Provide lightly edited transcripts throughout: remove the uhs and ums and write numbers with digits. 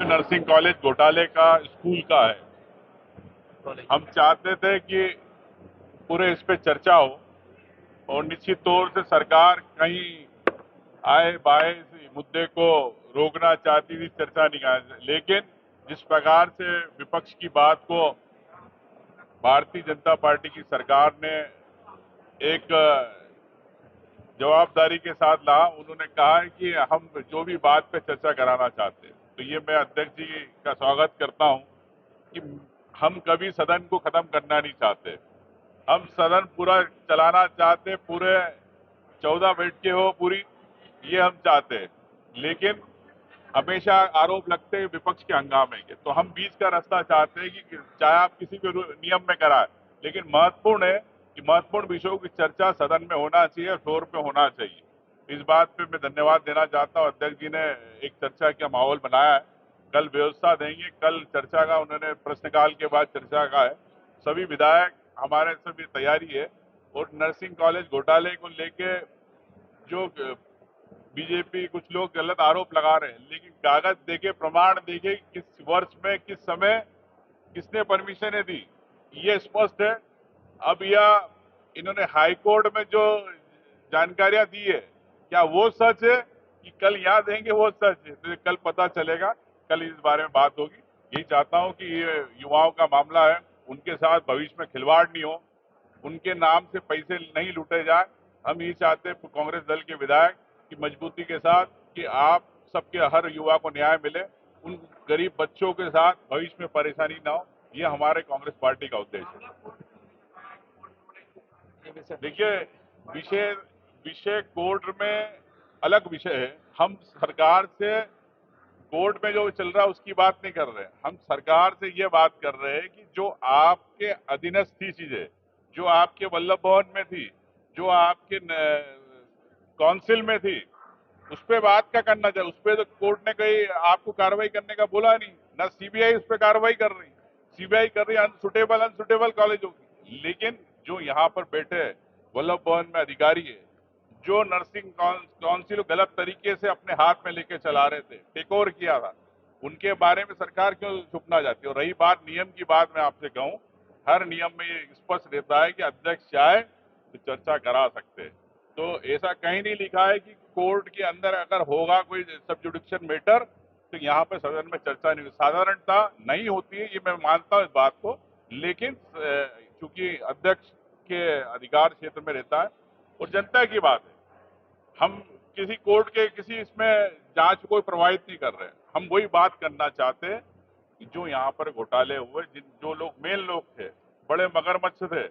Nursing college घोटाले का school का है। हम चाहते थे कि पूरे इस पे चर्चा हो और निश्चित तौर से सरकार कहीं आए बाए इस मुद्दे को रोकना चाहती थी, चर्चा नहीं, लेकिन जिस प्रकार से विपक्ष की बात को भारतीय जनता पार्टी की सरकार ने एक जवाबदारी के साथ ला, उन्होंने कहा है कि हम जो भी बात पे चर्चा कराना चाहते हैं, तो ये मैं अध्यक्ष जी का स्वागत करता हूं कि हम कभी सदन को खत्म करना नहीं चाहते। हम सदन पूरा चलाना चाहते, पूरे 14 बैठकें हो पूरी, ये हम चाहते हैं। लेकिन हमेशा आरोप लगते हैं विपक्ष के हंगामे के, तो हम बीच का रास्ता चाहते हैं कि चाहे आप किसी भी नियम में कराएं, लेकिन महत्वपूर्ण है कि महत्वपूर्ण विषयों की चर्चा सदन में होना चाहिए, फ्लोर पे होना चाहिए। इस बात पे मैं धन्यवाद देना चाहता हूं। अध्यक्ष जी ने एक चर्चा का माहौल बनाया है, कल व्यवस्था देंगे, कल चर्चा का उन्होंने प्रश्नकाल के बाद चर्चा का है। सभी विधायक हमारे सभी तैयारी है और नर्सिंग कॉलेज घोटाले को लेके जो बीजेपी कुछ लोग गलत आरोप लगा रहे हैं, लेकिन कागज देके प्रमाण देके किस वर्ष में किस समय किसने परमिशनें दी, ये स्पष्ट है। अब यह इन्होंने हाई कोर्ट में जो जानकारियां दी है, क्या वो सच है कि कल यहाँ देंगे वो सच है, तो कल पता चलेगा, कल इस बारे में बात होगी। यही चाहता हूं कि ये युवाओं का मामला है, उनके साथ भविष्य में खिलवाड़ नहीं हो, उनके नाम से पैसे नहीं लूटे जाए। हम ये चाहते हैं कांग्रेस दल के विधायक की मजबूती के साथ कि आप सबके हर युवा को न्याय मिले, उन गरीब बच्चों के साथ भविष्य में परेशानी ना हो, ये हमारे कांग्रेस पार्टी का उद्देश्य है। देखिए, विषय विषय कोर्ट में अलग विषय है। हम सरकार से कोर्ट में जो चल रहा है उसकी बात नहीं कर रहे हैं। हम सरकार से ये बात कर रहे हैं कि जो आपके अधीनस्थ थी चीजें, जो आपके वल्लभ भवन में थी, जो आपके काउंसिल में थी, उस पर बात क्या करना चाहिए। उस पर तो कोर्ट ने कहीं आपको कार्रवाई करने का बोला नहीं, ना सीबीआई उस पर कार्रवाई कर रही। सीबीआई कर रही अनसुटेबल कॉलेज होगी, लेकिन जो यहाँ पर बैठे वल्लभ भवन में अधिकारी है, जो नर्सिंग काउंसिल गलत तरीके से अपने हाथ में लेके चला रहे थे, टेक ओवर किया था, उनके बारे में सरकार क्यों छुपना चाहती है। और रही बात नियम की, बात मैं आपसे कहूं, हर नियम में ये स्पष्ट रहता है कि अध्यक्ष चाहे तो चर्चा करा सकते हैं। तो ऐसा कहीं नहीं लिखा है कि कोर्ट के अंदर अगर होगा कोई सब जुडिक्शन मैटर तो यहाँ पे सदन में चर्चा नहीं, साधारणता नहीं होती है, ये मैं मानता हूँ इस बात को, लेकिन चूंकि अध्यक्ष के अधिकार क्षेत्र में रहता है और जनता की बात है, हम किसी कोर्ट के किसी इसमें जांच को प्रभावित नहीं कर रहे हैं। हम वही बात करना चाहते हैं कि जो यहाँ पर घोटाले हुए, जो लोग मेन लोग थे, बड़े मगरमच्छ थे,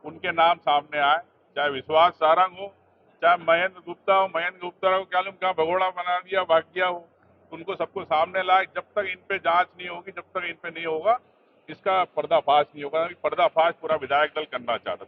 उनके नाम सामने आए, चाहे विश्वास सारंग हो, चाहे महेंद्र गुप्ता हो। महेंद्र गुप्ता को क्या कहाँ भगोड़ा बना दिया, भाग गया हो, उनको सबको सामने लाए। जब तक इन पे जांच नहीं होगी, जब तक इन पे नहीं होगा, इसका पर्दाफाश नहीं होगा। पर्दाफाश पूरा विधायक दल करना चाहता था।